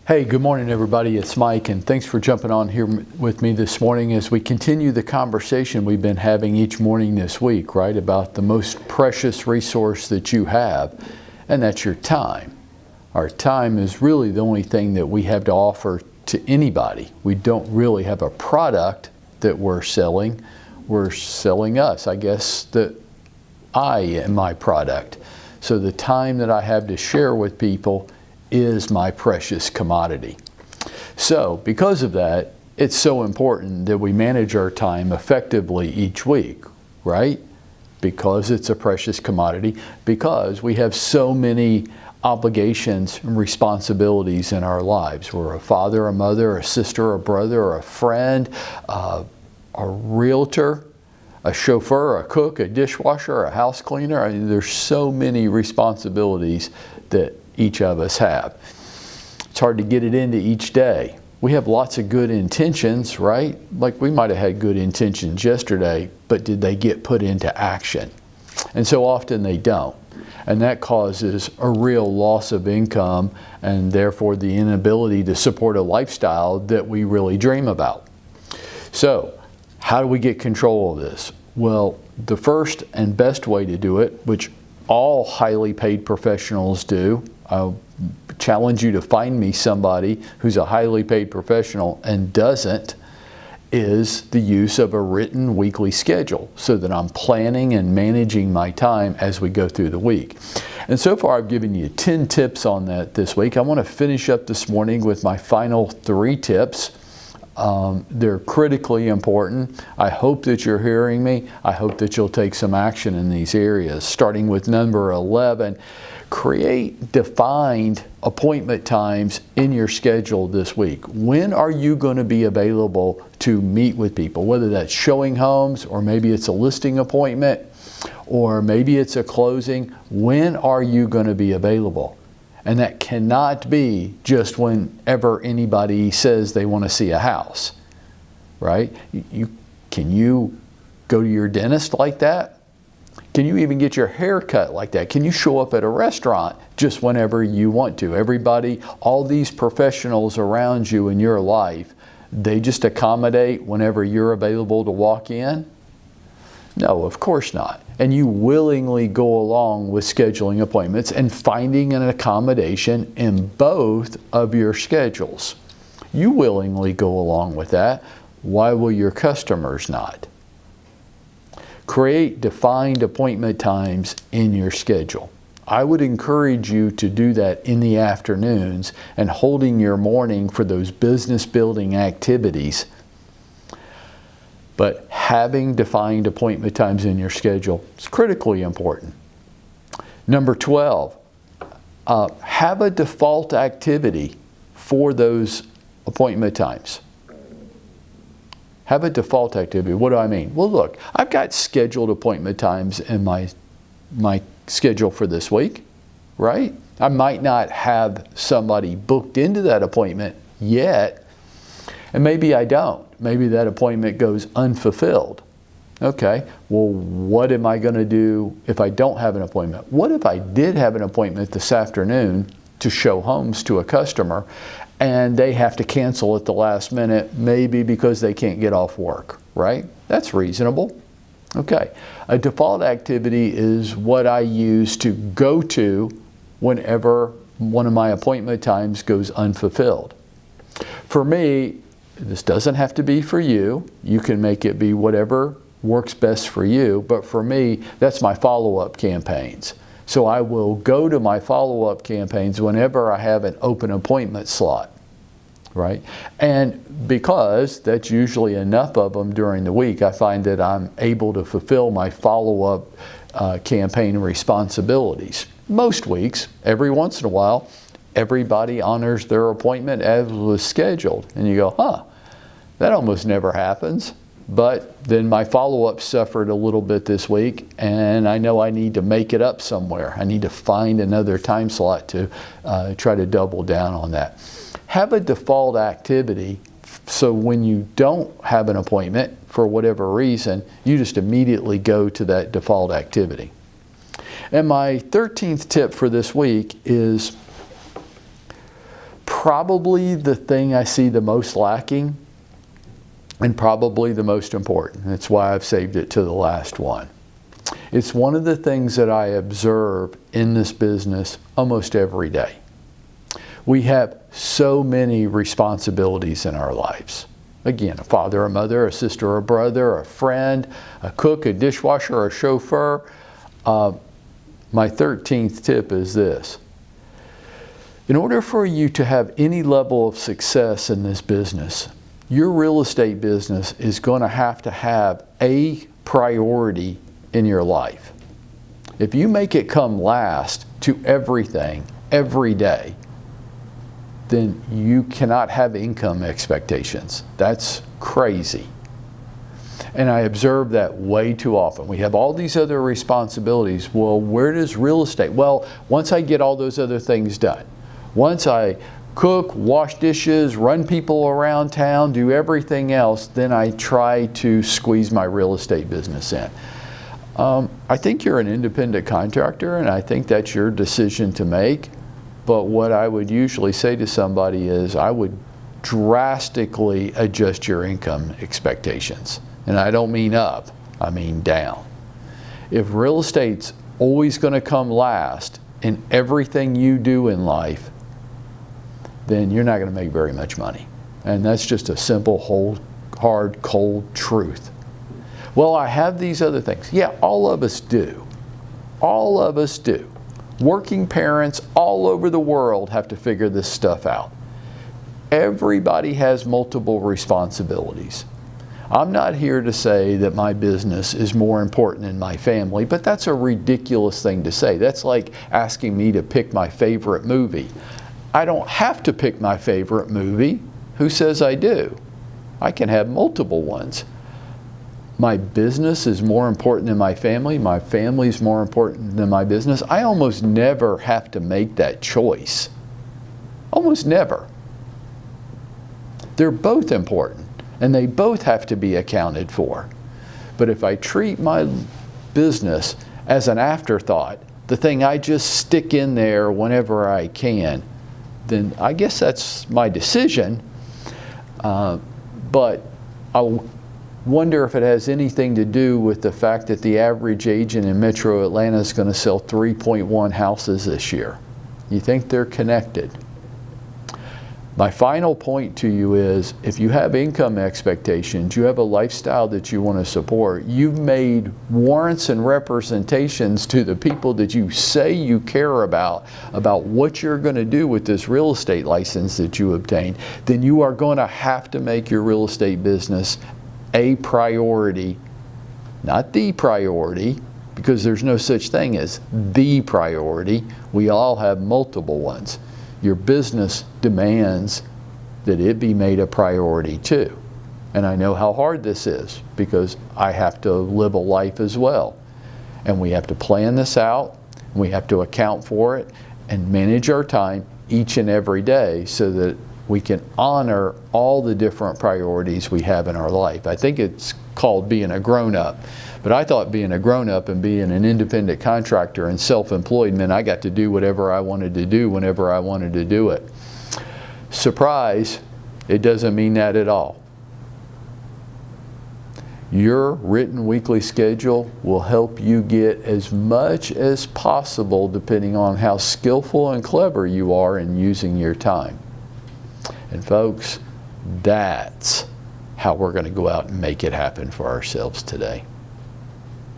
Hey, good morning everybody. It's Mike, and thanks for jumping on here with me this morning as we continue the conversation we've been having each morning this week, right? About the most precious resource that you have, and that's your time. Our time is really the only thing that we have to offer to anybody. We don't really have a product that we're selling. We're selling us. I guess that I am my product. So the time that I have to share with people is my precious commodity. So because of that, it's so important that we manage our time effectively each week, right? Because it's a precious commodity, because we have so many obligations and responsibilities in our lives. We're a father, a mother, a sister, a brother, a friend, a realtor, a chauffeur, a cook, a dishwasher, a house cleaner. I mean, there's so many responsibilities that each of us have. It's hard to get it into each day. We have lots of good intentions, right? Like we might have had good intentions yesterday, but did they get put into action? And so often they don't. And that causes a real loss of income and therefore the inability to support a lifestyle that we really dream about. So, how do we get control of this? Well, the first and best way to do it, which all highly paid professionals do, I'll challenge you to find me somebody who's a highly paid professional and doesn't, is the use of a written weekly schedule so that I'm planning and managing my time as we go through the week. And so far I've given you 10 tips on that this week. I want to finish up this morning with my final 3 tips. They're critically important. I hope that you're hearing me. I hope that you'll take some action in these areas. Starting with number 11, create defined appointment times in your schedule this week. When are you going to be available to meet with people? Whether that's showing homes, or maybe it's a listing appointment, or maybe it's a closing. When are you going to be available? And that cannot be just whenever anybody says they want to see a house, right? Can you go to your dentist like that? Can you even get your hair cut like that? Can you show up at a restaurant just whenever you want to? Everybody, all these professionals around you in your life, they just accommodate whenever you're available to walk in? No, of course not. And you willingly go along with scheduling appointments and finding an accommodation in both of your schedules. You willingly go along with that. Why will your customers not? Create defined appointment times in your schedule. I would encourage you to do that in the afternoons and holding your morning for those business building activities. But having defined appointment times in your schedule is critically important. Number 12, have a default activity for those appointment times. Have a default activity. What do I mean? Well, look, I've got scheduled appointment times in my schedule for this week, right? I might not have somebody booked into that appointment yet, and maybe I don't. Maybe that appointment goes unfulfilled. Okay, well, what am I going to do if I don't have an appointment? What if I did have an appointment this afternoon to show homes to a customer and they have to cancel at the last minute, maybe because they can't get off work, right? That's reasonable. Okay, a default activity is what I use to go to whenever one of my appointment times goes unfulfilled. For me, this doesn't have to be for you. You can make it be whatever works best for you. But for me, that's my follow-up campaigns. So I will go to my follow-up campaigns whenever I have an open appointment slot, right? And because that's usually enough of them during the week, I find that I'm able to fulfill my follow-up campaign responsibilities. Most weeks, every once in a while, everybody honors their appointment as was scheduled. And you go, that almost never happens. But then my follow-up suffered a little bit this week, and I know I need to make it up somewhere. I need to find another time slot to try to double down on that. Have a default activity so when you don't have an appointment for whatever reason, you just immediately go to that default activity. And my 13th tip for this week is probably the thing I see the most lacking and probably the most important. That's why I've saved it to the last one. It's one of the things that I observe in this business almost every day. We have so many responsibilities in our lives. Again, a father, a mother, a sister, a brother, a friend, a cook, a dishwasher, a chauffeur. My 13th tip is this. In order for you to have any level of success in this business, your real estate business is going to have a priority in your life. If you make it come last to everything, every day, then you cannot have income expectations. That's crazy. And I observe that way too often. We have all these other responsibilities. Well, where does real estate? Well, once I get all those other things done, once I cook, wash dishes, run people around town, do everything else, then I try to squeeze my real estate business in. I think you're an independent contractor, and I think that's your decision to make. But what I would usually say to somebody is I would drastically adjust your income expectations. And I don't mean up, I mean down. If real estate's always going to come last in everything you do in life, then you're not going to make very much money. And that's just a simple, hard, cold truth. Well, I have these other things. Yeah, all of us do. All of us do. Working parents all over the world have to figure this stuff out. Everybody has multiple responsibilities. I'm not here to say that my business is more important than my family, but that's a ridiculous thing to say. That's like asking me to pick my favorite movie. I don't have to pick my favorite movie. Who says I do? I can have multiple ones. My business is more important than my family. My family is more important than my business. I almost never have to make that choice. Almost never. They're both important, and they both have to be accounted for. But if I treat my business as an afterthought, the thing I just stick in there whenever I can, then I guess that's my decision. But I'll wonder if it has anything to do with the fact that the average agent in Metro Atlanta is going to sell 3.1 houses this year. You think they're connected? My final point to you is, if you have income expectations, you have a lifestyle that you want to support, you've made warrants and representations to the people that you say you care about what you're going to do with this real estate license that you obtained, then you are going to have to make your real estate business a priority, not the priority, because there's no such thing as the priority. We all have multiple ones. Your business demands that it be made a priority too. And I know how hard this is because I have to live a life as well. And we have to plan this out, and we have to account for it and manage our time each and every day so that we can honor all the different priorities we have in our life. I think it's called being a grown-up. But I thought being a grown-up and being an independent contractor and self-employed meant I got to do whatever I wanted to do whenever I wanted to do it. Surprise, it doesn't mean that at all. Your written weekly schedule will help you get as much as possible depending on how skillful and clever you are in using your time. And folks, that's how we're going to go out and make it happen for ourselves today.